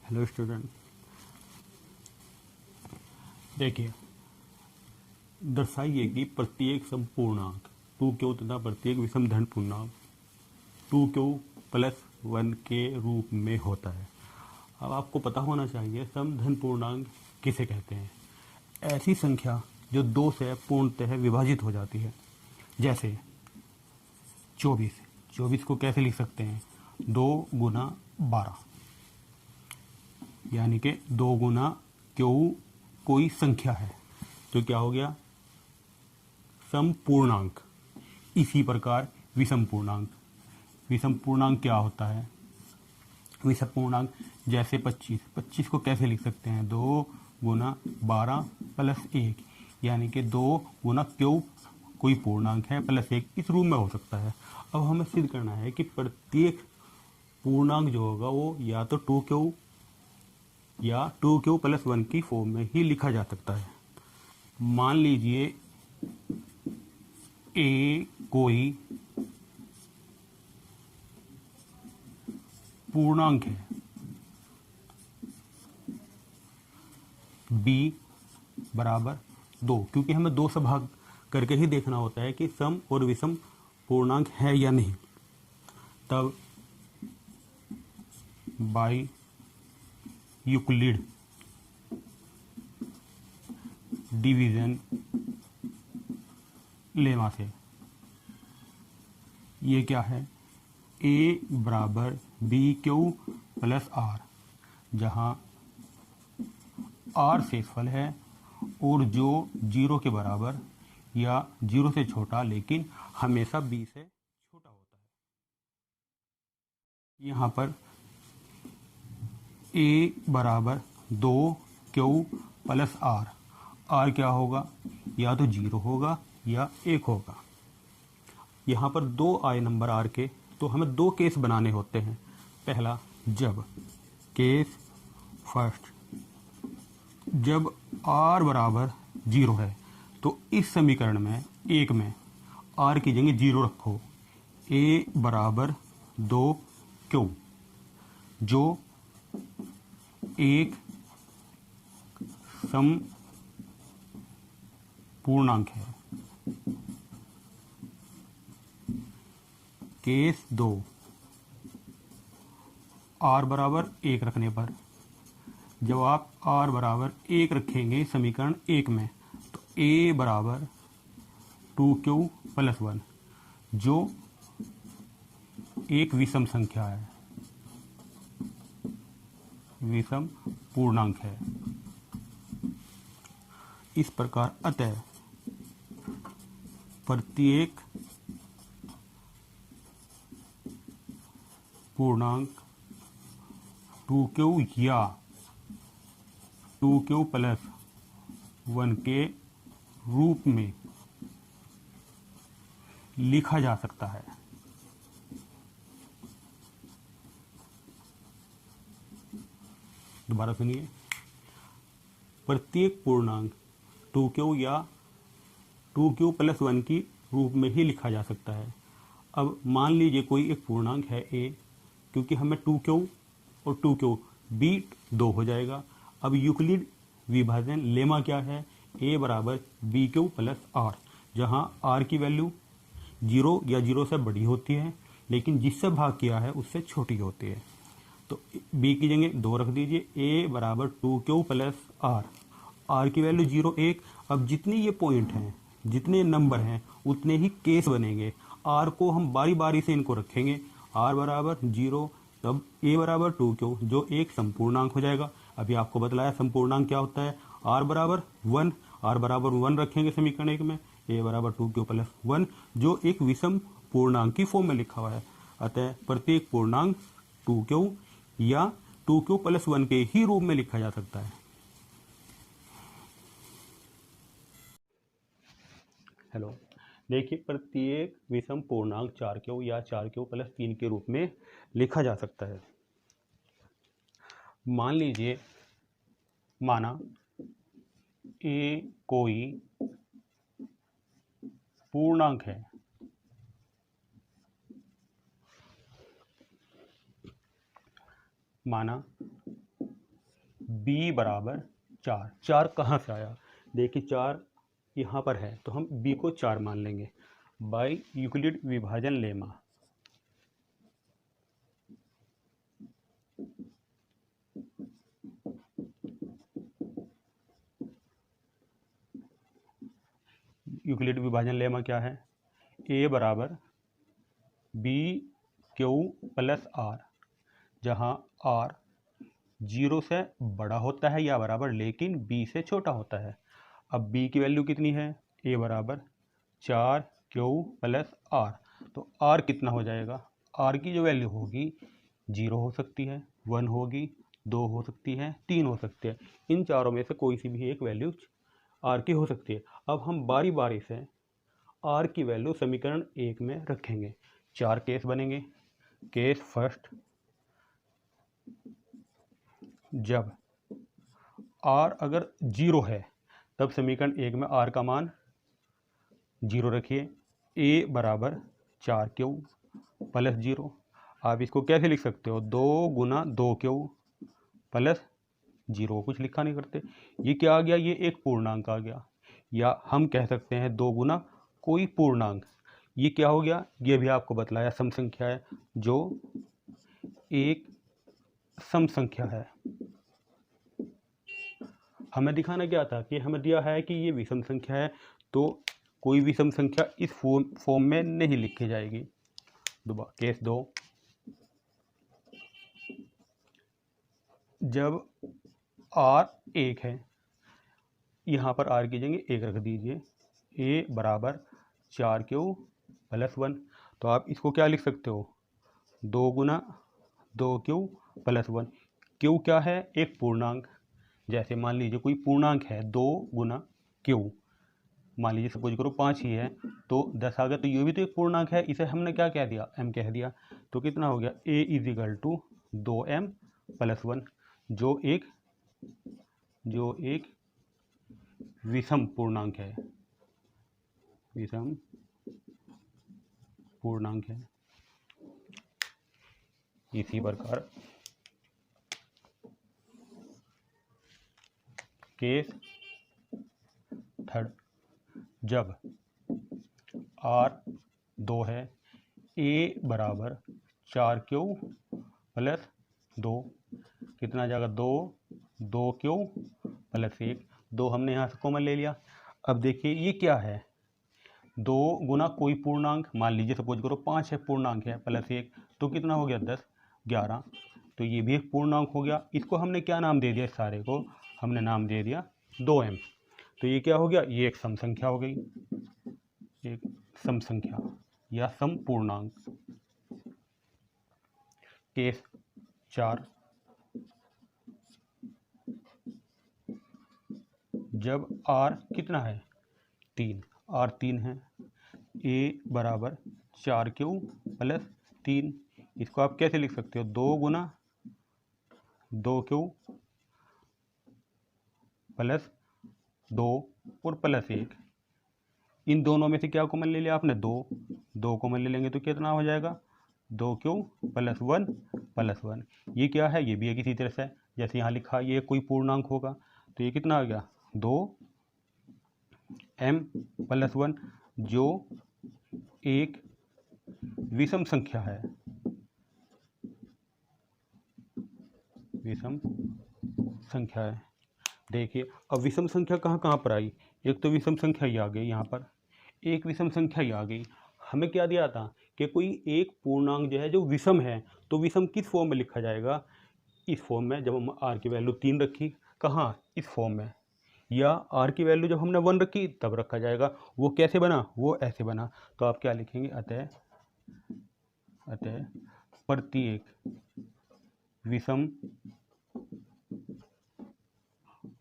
Hello student, देखिए दर्शाइए कि प्रत्येक संपूर्णांक 2q तथा प्रत्येक विषम धन पूर्णांक 2q+1 के रूप में होता है। अब आपको पता होना चाहिए समधन पूर्णांक किसे कहते हैं। ऐसी संख्या जो 2 से पूर्णतः विभाजित हो जाती है, जैसे 24 को कैसे लिख सकते हैं, 2 गुना 12, यानी कि 2 गुना क्यू कोई संख्या है तो क्या हो गया, समपूर्णांक। इसी प्रकार विषम पूर्णांक क्या होता है, विषम पूर्णांक जैसे 25 को कैसे लिख सकते हैं, 2 गुना 12 प्लस 1, यानी कि 2 गुना क्यू कोई पूर्णांक है प्लस 1, इस रूप में हो सकता है। अब हमें सिद्ध करना है कि प्रत्येक पूर्णांक जो होगा वो या तो 2q या 2q+1 की फॉर्म में ही लिखा जा सकता है। मान लीजिए ए कोई पूर्णांक है, बी बराबर 2, क्योंकि हमें 2 से भाग करके ही देखना होता है कि सम और विषम पूर्णांक है या नहीं। तब बाई यूक्लिड डिवीजन लेमा से ये क्या है, ए बराबर BQ+R, जहां R शेषफल है और जो 0 के बराबर या 0 से छोटा लेकिन हमेशा B से छोटा होता है। यहाँ पर A बराबर 2Q+R, R क्या होगा, या तो 0 होगा या 1 होगा। यहाँ पर 2 आए नंबर R के, तो हमें 2 केस बनाने होते हैं। पहला, जब केस फर्स्ट, जब R बराबर 0 है तो इस समीकरण में 1 में R की जगह 0 रखो, A बराबर 2Q, जो एक सम पूर्णांक है। केस 2, R बराबर 1 रखने पर, जब आप R बराबर 1 रखेंगे समीकरण 1 में, तो A बराबर 2Q+1, जो एक विषम संख्या है, विषम पूर्णांक है। इस प्रकार अतः प्रत्येक पूर्णांक 2Q या 2Q+1 के रूप में लिखा जा सकता है। दोबारा सुनिए, प्रत्येक पूर्णांक 2Q या 2Q+1 की रूप में ही लिखा जा सकता है। अब मान लीजिए कोई एक पूर्णांक है A, क्योंकि हमें 2Q और 2Q B 2 हो जाएगा। अब यूक्लिड विभाजन लेमा क्या है, A बराबर BQ+R, जहां R की वैल्यू 0 या 0 से बड़ी होती है लेकिन जिससे भाग किया है उससे छोटी होती है। तो B की जगह 2 रख दीजिए, A बराबर 2Q+R, R की वैल्यू 0 1। अब जितने ये पॉइंट हैं, जितने नंबर हैं, उतने ही केस बनेंगे। R को हम बारी बारी से इनको रखेंगे, R बराबर 0, तब A बराबर 2Q, जो एक संपूर्णांक हो जाएगा। अभी आपको बतलाया संपूर्णांक क्या होता है, R बराबर 1, R बराबर 1 रखेंगे समीकरण 1 में, A बराबर 2Q+1, जो एक विषम पूर्णांक की फॉर्म में लिखा हुआ है। अतः प्रत्येक पूर्णांक 2Q या 2Q+1 के ही रूप में लिखा जा सकता है। हेलो, देखिए प्रत्येक विषम पूर्णांक 4Q या 4Q+3 के रूप में लिखा जा सकता है। मान लीजिए, माना A कोई पूर्णांक है, माना b बराबर 4। 4 कहाँ से आया? देखिए 4 यहाँ पर है तो हम b को 4 मान लेंगे बाय यूक्लिड विभाजन लेमा। यूक्लिड विभाजन लेमा क्या है? a बराबर बी क्यू प्लस आर, जहाँ r 0 से बड़ा होता है या बराबर लेकिन b से छोटा होता है। अब b की वैल्यू कितनी है? a बराबर 4 क्यू प्लस आर, तो r कितना हो जाएगा? r की जो वैल्यू होगी 0 हो सकती है, 1 होगी, 2 हो सकती है, 3 हो सकती है। इन चारों में से कोई सी भी एक वैल्यू r की हो सकती है। अब हम बारी बारी से r की वैल्यू समीकरण 1 में रखेंगे। 4 केस बनेंगे। केस फर्स्ट, जब r अगर 0 है तब समीकरण 1 में r का मान 0 रखिए। a बराबर 4 क्यू प्लस 0, आप इसको कैसे लिख सकते हो? 2 गुना 2 क्यू प्लस 0, कुछ लिखा नहीं करते। ये क्या आ गया? ये एक पूर्णांक आ गया, या हम कह सकते हैं 2 गुना कोई पूर्णांक। ये क्या हो गया? ये भी आपको बतलाया सम संख्या है, जो एक सम संख्या है। हमें दिखाना क्या था कि हमें दिया है कि ये विषम संख्या है, तो कोई विषम संख्या इस फॉर्म में नहीं लिखी जाएगी। केस 2, जब r 1 है, यहाँ पर r की जगह 1 रख दीजिए। a बराबर 4 क्यू प्लस 1, तो आप इसको क्या लिख सकते हो? 2 गुना 2 क्यू प्लस 1। क्यू क्या है? एक पूर्णांक। जैसे मान लीजिए कोई पूर्णांक है 2 गुना क्यू, मान लीजिए सपोज करो 5 ही है, तो 10 आ गया, तो ये भी तो एक पूर्णांक है। इसे हमने क्या कह दिया? m कह दिया। तो कितना हो गया? a is equal to 2m plus 1, जो एक विषम पूर्णांक है। विषम पूर्णांक है। इसी प्रकार केस थर्ड, जब r 2 है, a बराबर 4 क्यू प्लस 2, कितना आ जाएगा? 2 क्यू प्लस 1, 2 हमने यहाँ से कॉमन ले लिया। अब देखिए ये क्या है? 2 गुना कोई पूर्णांक, मान लीजिए सपोज करो 5 है, पूर्णांक है, प्लस 1, तो कितना हो गया? 10, 11, तो ये भी एक पूर्णांक हो गया। इसको हमने क्या नाम दे दिया? इस सारे को हमने नाम दे दिया 2m। तो ये क्या हो गया? ये एक सम संख्या हो गई, एक सम संख्या या सम पूर्णांक। केस 4, जब r कितना है? 3, r 3 है, a बराबर 4 क्यू प्लस 3, इसको आप कैसे लिख सकते हो? 2 गुना 2 क्यू प्लस 2 और प्लस 1, इन दोनों में से क्या कॉमन ले लिया आपने? 2 कॉमन ले लेंगे तो कितना हो जाएगा? 2 क्यू प्लस 1 प्लस 1। ये क्या है? ये भी एक इसी तरह से, जैसे यहाँ लिखा, ये कोई पूर्णांक होगा, तो ये कितना आ गया? 2m प्लस 1, जो एक विषम संख्या है। विषम संख्या है। देखिए अब विषम संख्या कहाँ कहाँ पर आई? एक तो विषम संख्या ही आ गई, यहाँ पर एक विषम संख्या ही आ गई। हमें क्या दिया था कि कोई एक पूर्णांक जो है जो विषम है, तो विषम किस फॉर्म में लिखा जाएगा? इस फॉर्म में। जब हम r की वैल्यू 3 रखी, कहाँ? इस फॉर्म में। या r की वैल्यू जब हमने 1 रखी तब रखा जाएगा। वो कैसे बना? वो ऐसे बना। तो आप क्या लिखेंगे? अतः प्रत्येक विषम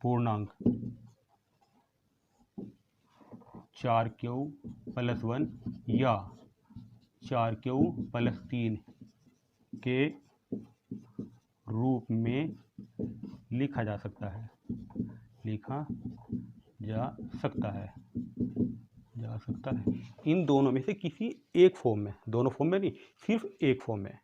पूर्णांक 4 क्यू प्लस 1 या 4 क्यू प्लस 3 के रूप में लिखा जा सकता है। इन दोनों में से किसी एक फॉर्म में, दोनों फॉर्म में नहीं, सिर्फ एक फॉर्म में।